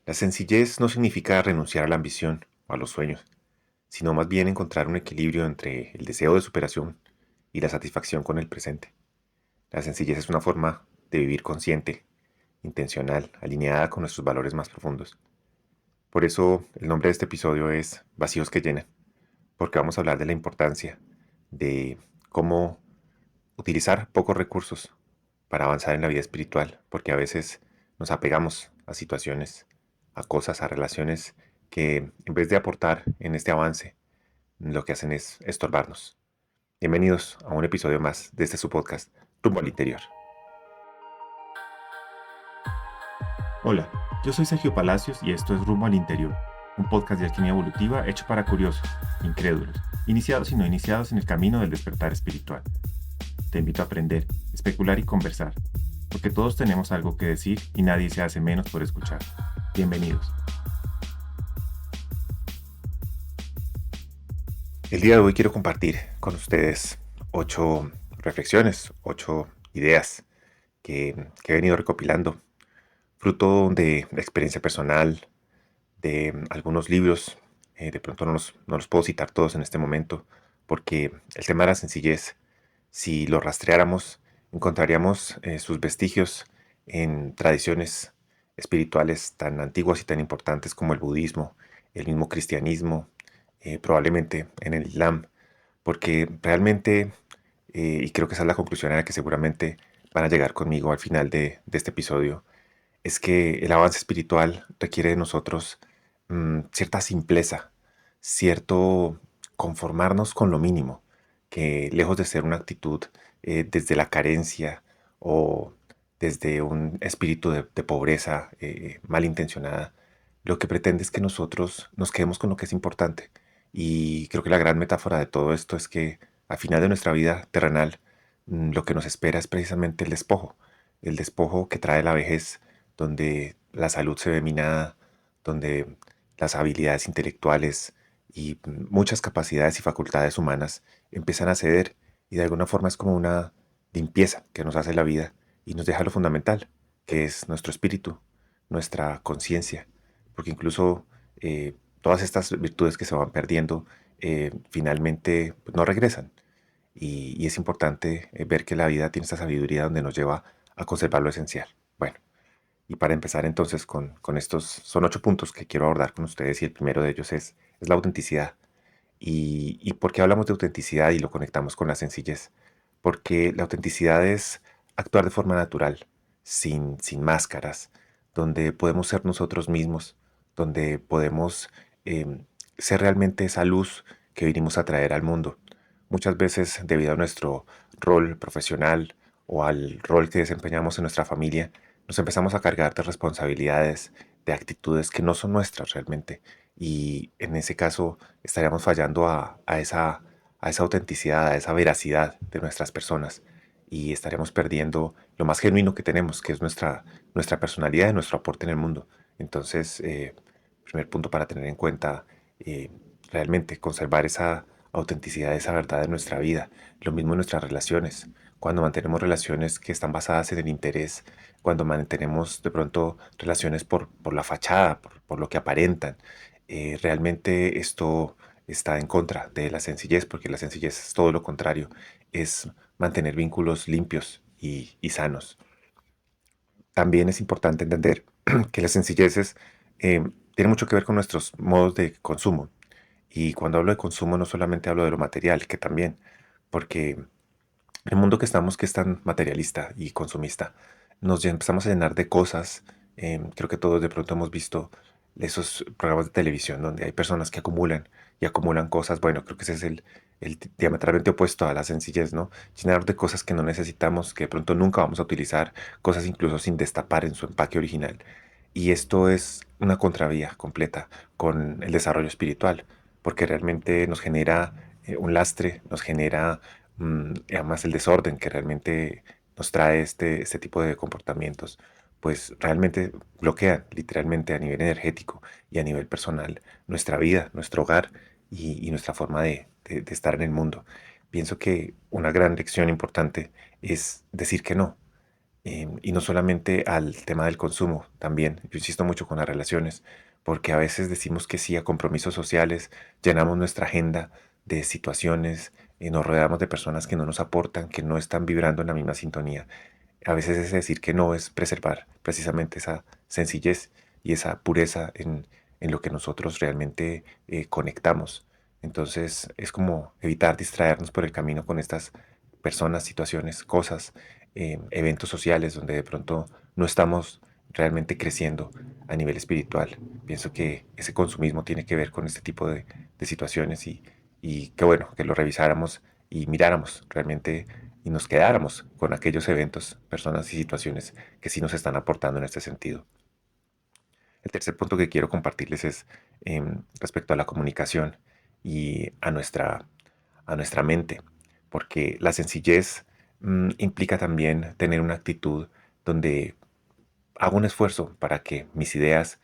La sencillez no significa renunciar a la ambición o a los sueños, sino más bien encontrar un equilibrio entre el deseo de superación y la satisfacción con el presente. La sencillez es una forma de vivir consciente, intencional, alineada con nuestros valores más profundos. Por eso el nombre de este episodio es Vacíos que llenan, porque vamos a hablar de la importancia de cómo utilizar pocos recursos para avanzar en la vida espiritual, porque a veces nos apegamos a situaciones, a cosas, a relaciones que en vez de aportar en este avance, lo que hacen es estorbarnos. Bienvenidos a un episodio más de este su podcast, Rumbo al Interior. Hola, yo soy Sergio Palacios y esto es Rumbo al Interior, un podcast de alquimia evolutiva hecho para curiosos, incrédulos, iniciados y no iniciados en el camino del despertar espiritual. Te invito a aprender, especular y conversar, porque todos tenemos algo que decir y nadie se hace menos por escuchar. Bienvenidos. El día de hoy quiero compartir con ustedes 8 reflexiones, 8 ideas que he venido recopilando, fruto de la experiencia personal, de algunos libros. De pronto no los puedo citar todos en este momento, porque el tema de la sencillez, si lo rastreáramos, encontraríamos sus vestigios en tradiciones espirituales tan antiguas y tan importantes como el budismo, el mismo cristianismo, probablemente en el Islam, porque realmente, y creo que esa es la conclusión a la que seguramente van a llegar conmigo al final de este episodio, es que el avance espiritual requiere de nosotros cierta simpleza, cierto conformarnos con lo mínimo, que lejos de ser una actitud desde la carencia o desde un espíritu de pobreza malintencionada, lo que pretende es que nosotros nos quedemos con lo que es importante. Y creo que la gran metáfora de todo esto es que al final de nuestra vida terrenal, lo que nos espera es precisamente el despojo que trae la vejez, donde la salud se ve minada, donde las habilidades intelectuales y muchas capacidades y facultades humanas empiezan a ceder, y de alguna forma es como una limpieza que nos hace la vida y nos deja lo fundamental, que es nuestro espíritu, nuestra conciencia, porque incluso todas estas virtudes que se van perdiendo finalmente pues, no regresan. Y es importante ver que la vida tiene esta sabiduría donde nos lleva a conservar lo esencial. Bueno, y para empezar entonces con estos, son 8 puntos que quiero abordar con ustedes, y el primero de ellos es la autenticidad. ¿Y por qué hablamos de autenticidad y lo conectamos con la sencillez? Porque la autenticidad es actuar de forma natural, sin máscaras, donde podemos ser nosotros mismos, donde podemos ser realmente esa luz que vinimos a traer al mundo. Muchas veces, debido a nuestro rol profesional o al rol que desempeñamos en nuestra familia, nos empezamos a cargar de responsabilidades, de actitudes que no son nuestras realmente. Y en ese caso estaríamos fallando a esa autenticidad, a esa veracidad de nuestras personas. Y estaríamos perdiendo lo más genuino que tenemos, que es nuestra personalidad y nuestro aporte en el mundo. Entonces, primer punto para tener en cuenta, eh, realmente conservar esa autenticidad, esa verdad de nuestra vida. Lo mismo en nuestras relaciones. Cuando mantenemos relaciones que están basadas en el interés, cuando mantenemos de pronto relaciones por la fachada, por lo que aparentan, realmente esto está en contra de la sencillez, porque la sencillez es todo lo contrario, es mantener vínculos limpios y sanos. También es importante entender que la sencillez tiene mucho que ver con nuestros modos de consumo. Y cuando hablo de consumo no solamente hablo de lo material, que también, porque el mundo que estamos, que es tan materialista y consumista, empezamos a llenar de cosas. Creo que todos de pronto hemos visto esos programas de televisión donde hay personas que acumulan y acumulan cosas. Bueno, creo que ese es el diametralmente opuesto a la sencillez, ¿no? Llenar de cosas que no necesitamos, que de pronto nunca vamos a utilizar, cosas incluso sin destapar en su empaque original. Y esto es una contravía completa con el desarrollo espiritual, porque realmente nos genera un lastre, nos genera y además el desorden que realmente nos trae este tipo de comportamientos, pues realmente bloquean literalmente a nivel energético y a nivel personal nuestra vida, nuestro hogar y nuestra forma de estar en el mundo. Pienso que una gran lección importante es decir que no. Y no solamente al tema del consumo, también. Yo insisto mucho con las relaciones, porque a veces decimos que sí a compromisos sociales, llenamos nuestra agenda de situaciones y nos rodeamos de personas que no nos aportan, que no están vibrando en la misma sintonía. A veces ese decir que no es preservar precisamente esa sencillez y esa pureza en lo que nosotros realmente conectamos. Entonces es como evitar distraernos por el camino con estas personas, situaciones, cosas, eventos sociales donde de pronto no estamos realmente creciendo a nivel espiritual. Pienso que ese consumismo tiene que ver con este tipo de situaciones y qué bueno que lo revisáramos y miráramos realmente y nos quedáramos con aquellos eventos, personas y situaciones que sí nos están aportando en este sentido. El tercer punto que quiero compartirles es respecto a la comunicación y a nuestra mente, porque la sencillez implica también tener una actitud donde hago un esfuerzo para que mis ideas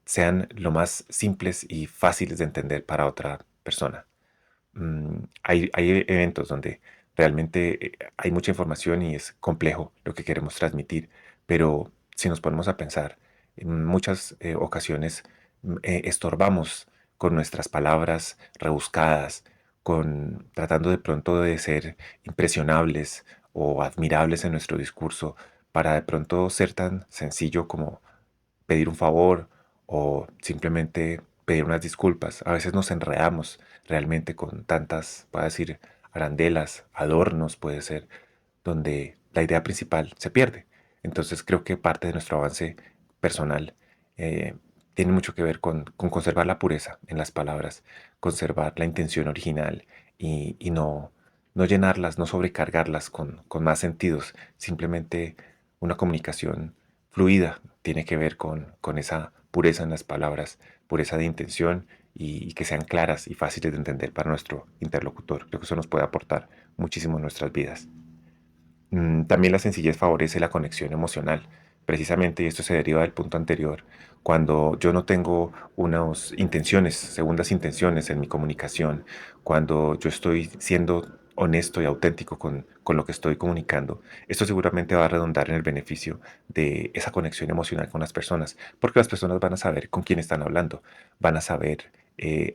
sean lo más simples y fáciles de entender para otra persona. Hay eventos donde realmente hay mucha información y es complejo lo que queremos transmitir, pero si nos ponemos a pensar, en muchas ocasiones estorbamos con nuestras palabras rebuscadas, tratando de pronto de ser impresionables o admirables en nuestro discurso, para de pronto ser tan sencillo como pedir un favor o simplemente pedir unas disculpas. A veces nos enredamos realmente con tantas, voy a decir, arandelas, adornos, puede ser, donde la idea principal se pierde. Entonces creo que parte de nuestro avance personal eh, tiene mucho que ver con conservar la pureza en las palabras, conservar la intención original y no llenarlas, no sobrecargarlas con más sentidos. Simplemente una comunicación fluida tiene que ver con esa pureza en las palabras, pureza de intención y que sean claras y fáciles de entender para nuestro interlocutor. Creo que eso nos puede aportar muchísimo en nuestras vidas. También la sencillez favorece la conexión emocional, precisamente, y esto se deriva del punto anterior, cuando yo no tengo unas intenciones, segundas intenciones en mi comunicación, cuando yo estoy siendo honesto y auténtico con lo que estoy comunicando, esto seguramente va a redundar en el beneficio de esa conexión emocional con las personas, porque las personas van a saber con quién están hablando, van a saber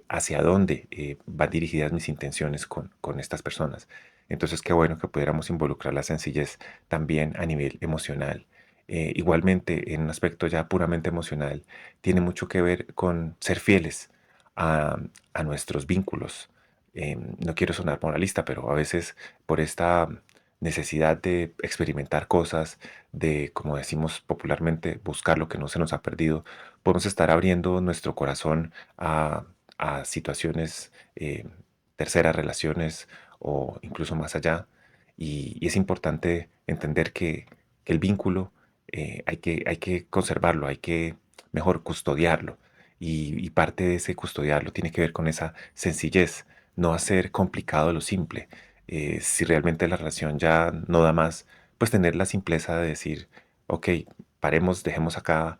hacia dónde van dirigidas mis intenciones con estas personas. Entonces, qué bueno que pudiéramos involucrar la sencillez también a nivel emocional. Igualmente, en un aspecto ya puramente emocional, tiene mucho que ver con ser fieles a, a nuestros vínculos. No quiero sonar moralista, pero a veces por esta necesidad de experimentar cosas, de, como decimos popularmente, buscar lo que no se nos ha perdido, podemos estar abriendo nuestro corazón a situaciones, terceras relaciones o incluso más allá. Y es importante entender que el vínculo hay que conservarlo, hay que mejor custodiarlo. Y parte de ese custodiarlo tiene que ver con esa sencillez, no hacer complicado lo simple. Si realmente la relación ya no da más, pues tener la simpleza de decir, ok, paremos, dejemos acá,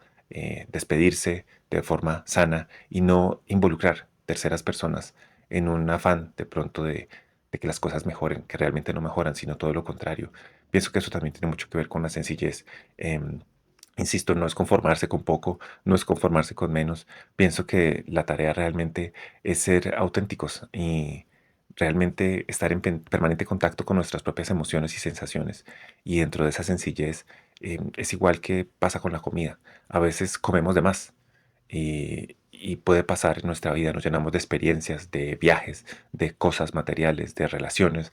despedirse de forma sana y no involucrar terceras personas en un afán de pronto de que las cosas mejoren, que realmente no mejoran, sino todo lo contrario. Pienso que eso también tiene mucho que ver con la sencillez. Em, Insisto, no es conformarse con poco, no es conformarse con menos. Pienso que la tarea realmente es ser auténticos y realmente estar en permanente contacto con nuestras propias emociones y sensaciones. Y dentro de esa sencillez, es igual que pasa con la comida. A veces comemos de más y puede pasar en nuestra vida, nos llenamos de experiencias, de viajes, de cosas materiales, de relaciones,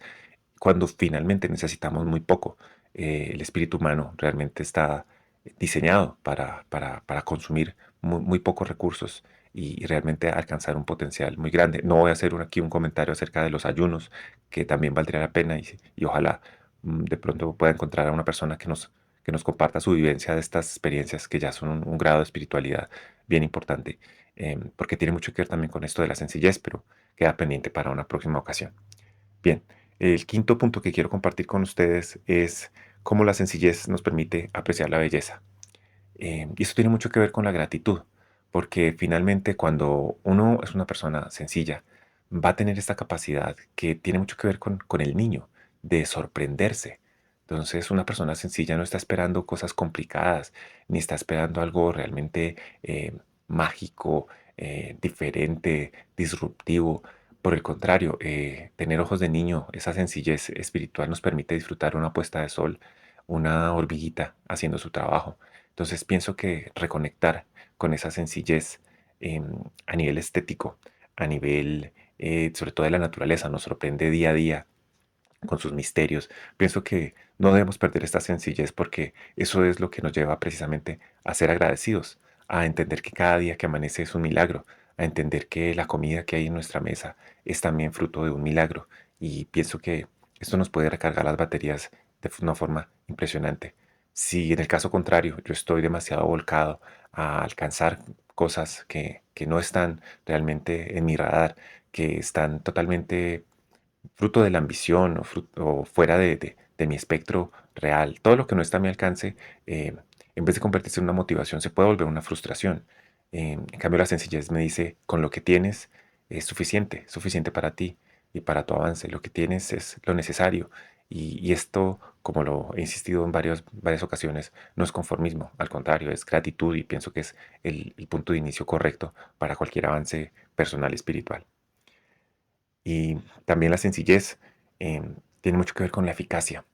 cuando finalmente necesitamos muy poco. El espíritu humano realmente está diseñado para consumir muy pocos recursos y realmente alcanzar un potencial muy grande. No voy a hacer aquí un comentario acerca de los ayunos, que también valdría la pena y ojalá de pronto pueda encontrar a una persona que nos comparta su vivencia de estas experiencias que ya son un grado de espiritualidad bien importante, porque tiene mucho que ver también con esto de la sencillez, pero queda pendiente para una próxima ocasión. Bien, el quinto punto que quiero compartir con ustedes es cómo la sencillez nos permite apreciar la belleza. Y eso tiene mucho que ver con la gratitud, porque finalmente cuando uno es una persona sencilla, va a tener esta capacidad que tiene mucho que ver con el niño, de sorprenderse, Entonces, una persona sencilla no está esperando cosas complicadas, ni está esperando algo realmente mágico, diferente, disruptivo. Por el contrario, tener ojos de niño, esa sencillez espiritual nos permite disfrutar una puesta de sol, una hormiguita haciendo su trabajo. Entonces, pienso que reconectar con esa sencillez a nivel estético, a nivel sobre todo de la naturaleza, nos sorprende día a día con sus misterios. Pienso que no debemos perder esta sencillez porque eso es lo que nos lleva precisamente a ser agradecidos, a entender que cada día que amanece es un milagro, a entender que la comida que hay en nuestra mesa es también fruto de un milagro. Y pienso que esto nos puede recargar las baterías de una forma impresionante. Si en el caso contrario yo estoy demasiado volcado a alcanzar cosas que no están realmente en mi radar, que están totalmente fruto de la ambición o fuera de mi espectro real. Todo lo que no está a mi alcance, en vez de convertirse en una motivación, se puede volver una frustración. En cambio, la sencillez me dice, con lo que tienes es suficiente para ti y para tu avance. Lo que tienes es lo necesario. Y esto, como lo he insistido en varias ocasiones, no es conformismo, al contrario, es gratitud y pienso que es el punto de inicio correcto para cualquier avance personal y espiritual. Y también la sencillez tiene mucho que ver con la eficacia,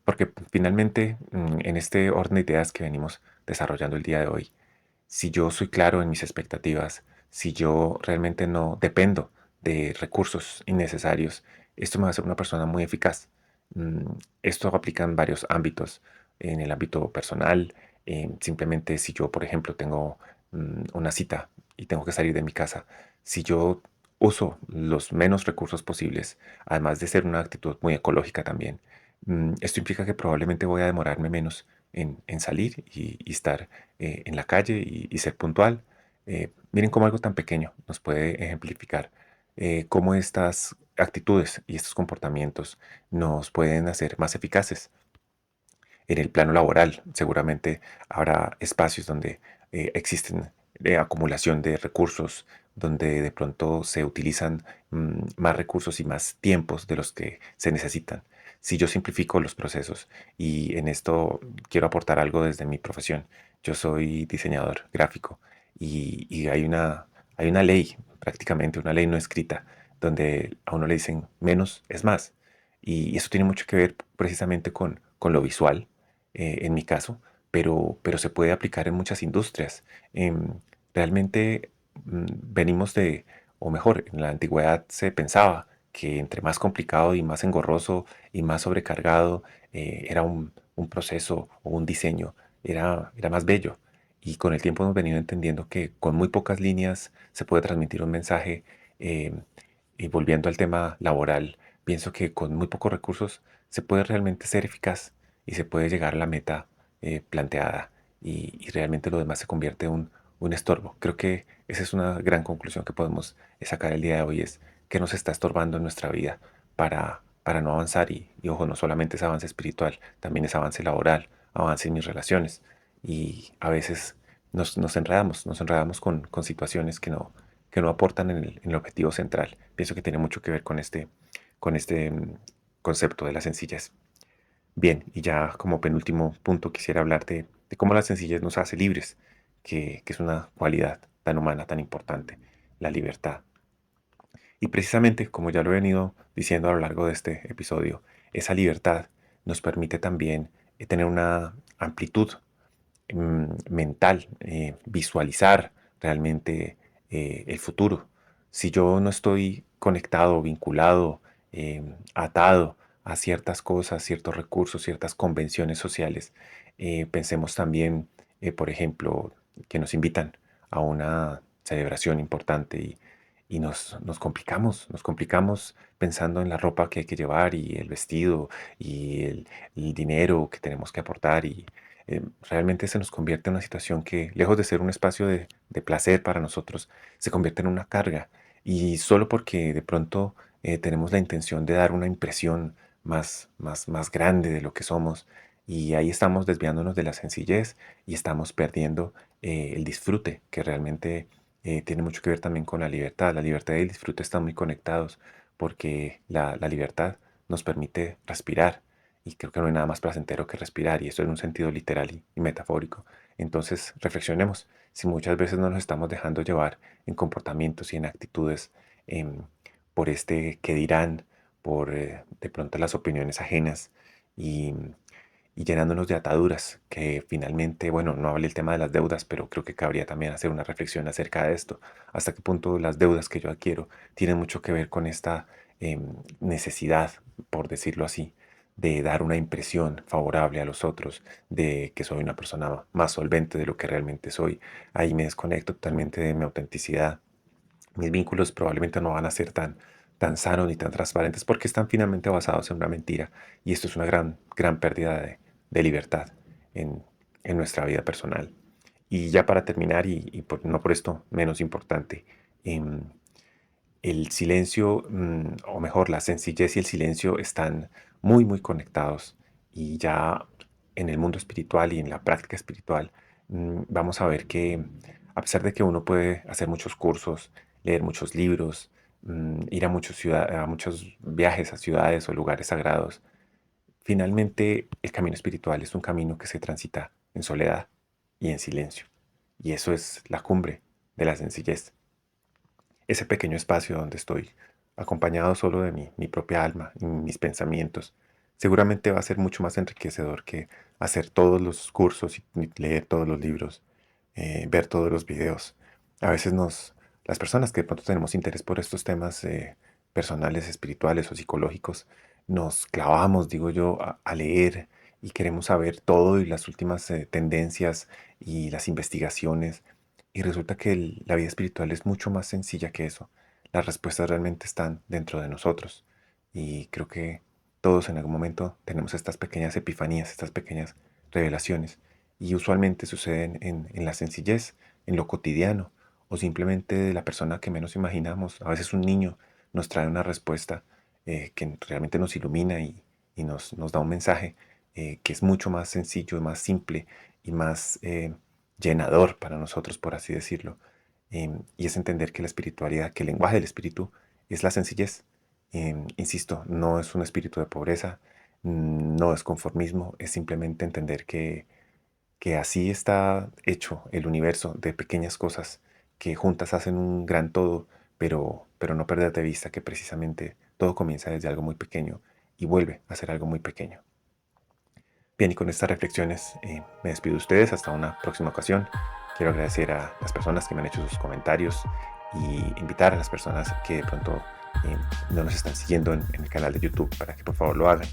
porque finalmente en este orden de ideas que venimos desarrollando el día de hoy, si yo soy claro en mis expectativas, si yo realmente no dependo de recursos innecesarios, esto me va a hacer una persona muy eficaz. Mm, Esto aplica en varios ámbitos, en el ámbito personal, simplemente si yo, por ejemplo, tengo una cita y tengo que salir de mi casa, si yo uso los menos recursos posibles, además de ser una actitud muy ecológica también, esto implica que probablemente voy a demorarme menos en salir y estar en la calle y ser puntual. Miren cómo algo tan pequeño nos puede ejemplificar cómo estas actitudes y estos comportamientos nos pueden hacer más eficaces. En el plano laboral, seguramente habrá espacios donde existen acumulación de recursos, donde de pronto se utilizan más recursos y más tiempos de los que se necesitan. Si yo simplifico los procesos, y en esto quiero aportar algo desde mi profesión, yo soy diseñador gráfico y hay una ley, prácticamente una ley no escrita, donde a uno le dicen menos es más. Y eso tiene mucho que ver precisamente con lo visual, en mi caso, pero se puede aplicar en muchas industrias. Realmente venimos de, o mejor, en la antigüedad se pensaba que entre más complicado y más engorroso y más sobrecargado era un proceso o un diseño, era más bello. Y con el tiempo hemos venido entendiendo que con muy pocas líneas se puede transmitir un mensaje. eh, y volviendo al tema laboral, pienso que con muy pocos recursos se puede realmente ser eficaz y se puede llegar a la meta planteada y realmente lo demás se convierte en un estorbo. Creo que esa es una gran conclusión que podemos sacar el día de hoy, es que nos está estorbando en nuestra vida para no avanzar y ojo, no solamente es avance espiritual, también es avance laboral, avance en mis relaciones y a veces nos enredamos con situaciones que no aportan en el objetivo central. Pienso que tiene mucho que ver con este concepto de la sencillez. Bien, y ya como penúltimo punto quisiera hablar de cómo la sencillez nos hace libres, que es una cualidad tan humana, tan importante, la libertad. Y precisamente, como ya lo he venido diciendo a lo largo de este episodio, esa libertad nos permite también tener una amplitud mental, visualizar realmente el futuro. Si yo no estoy conectado, vinculado, atado a ciertas cosas, ciertos recursos, ciertas convenciones sociales, pensemos también, por ejemplo, que nos invitan a una celebración importante y nos complicamos pensando en la ropa que hay que llevar y el vestido y el dinero que tenemos que aportar y realmente se nos convierte en una situación que, lejos de ser un espacio de placer para nosotros, se convierte en una carga. Y solo porque de pronto tenemos la intención de dar una impresión más grande de lo que somos, y ahí estamos desviándonos de la sencillez y estamos perdiendo el disfrute, que realmente tiene mucho que ver también con la libertad. La libertad y el disfrute están muy conectados porque la libertad nos permite respirar y creo que no hay nada más placentero que respirar, y esto en un sentido literal y metafórico. Entonces, reflexionemos si muchas veces no nos estamos dejando llevar en comportamientos y en actitudes em, por este que dirán, por de pronto las opiniones ajenas y, y llenándonos de ataduras, que finalmente, bueno, no hablé el tema de las deudas, pero creo que cabría también hacer una reflexión acerca de esto. Hasta qué punto las deudas que yo adquiero tienen mucho que ver con esta necesidad, por decirlo así, de dar una impresión favorable a los otros, de que soy una persona más solvente de lo que realmente soy. Ahí me desconecto totalmente de mi autenticidad. Mis vínculos probablemente no van a ser tan sanos ni tan transparentes porque están finalmente basados en una mentira. Y esto es una gran pérdida de libertad en, en nuestra vida personal. Y ya para terminar, no por esto menos importante, em, el silencio, o mejor, la sencillez y el silencio están muy conectados. Y ya en el mundo espiritual y en la práctica espiritual, vamos a ver que a pesar de que uno puede hacer muchos cursos, leer muchos libros, ir a muchos viajes a ciudades o lugares sagrados, finalmente el camino espiritual es un camino que se transita en soledad y en silencio. Y eso es la cumbre de la sencillez, ese pequeño espacio donde estoy acompañado solo de mi propia alma y mis pensamientos, seguramente va a ser mucho más enriquecedor que hacer todos los cursos y leer todos los libros, ver todos los videos. A veces las personas que de pronto tenemos interés por estos temas personales, espirituales o psicológicos, nos clavamos, digo yo, a leer y queremos saber todo y las últimas tendencias y las investigaciones. Y resulta que la vida espiritual es mucho más sencilla que eso. Las respuestas realmente están dentro de nosotros. Y creo que todos en algún momento tenemos estas pequeñas epifanías, estas pequeñas revelaciones. Y usualmente suceden en la sencillez, en lo cotidiano, o simplemente de la persona que menos imaginamos. A veces un niño nos trae una respuesta que realmente nos ilumina y nos da un mensaje que es mucho más sencillo, más simple y más llenador para nosotros, por así decirlo. Y es entender que la espiritualidad, que el lenguaje del espíritu es la sencillez. Insisto, no es un espíritu de pobreza, no es conformismo, es simplemente entender que así está hecho el universo de pequeñas cosas que juntas hacen un gran todo, pero no perder de vista que precisamente todo comienza desde algo muy pequeño y vuelve a ser algo muy pequeño. Bien, y con estas reflexiones me despido de ustedes hasta una próxima ocasión. Quiero agradecer a las personas que me han hecho sus comentarios y invitar a las personas que de pronto no nos están siguiendo en el canal de YouTube para que por favor lo hagan,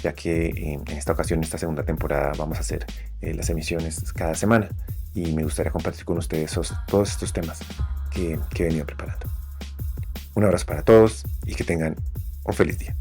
ya que en esta ocasión, en esta segunda temporada, vamos a hacer las cada semana y me gustaría compartir con ustedes todos estos temas que he venido preparando. Un abrazo para todos y que tengan un feliz día.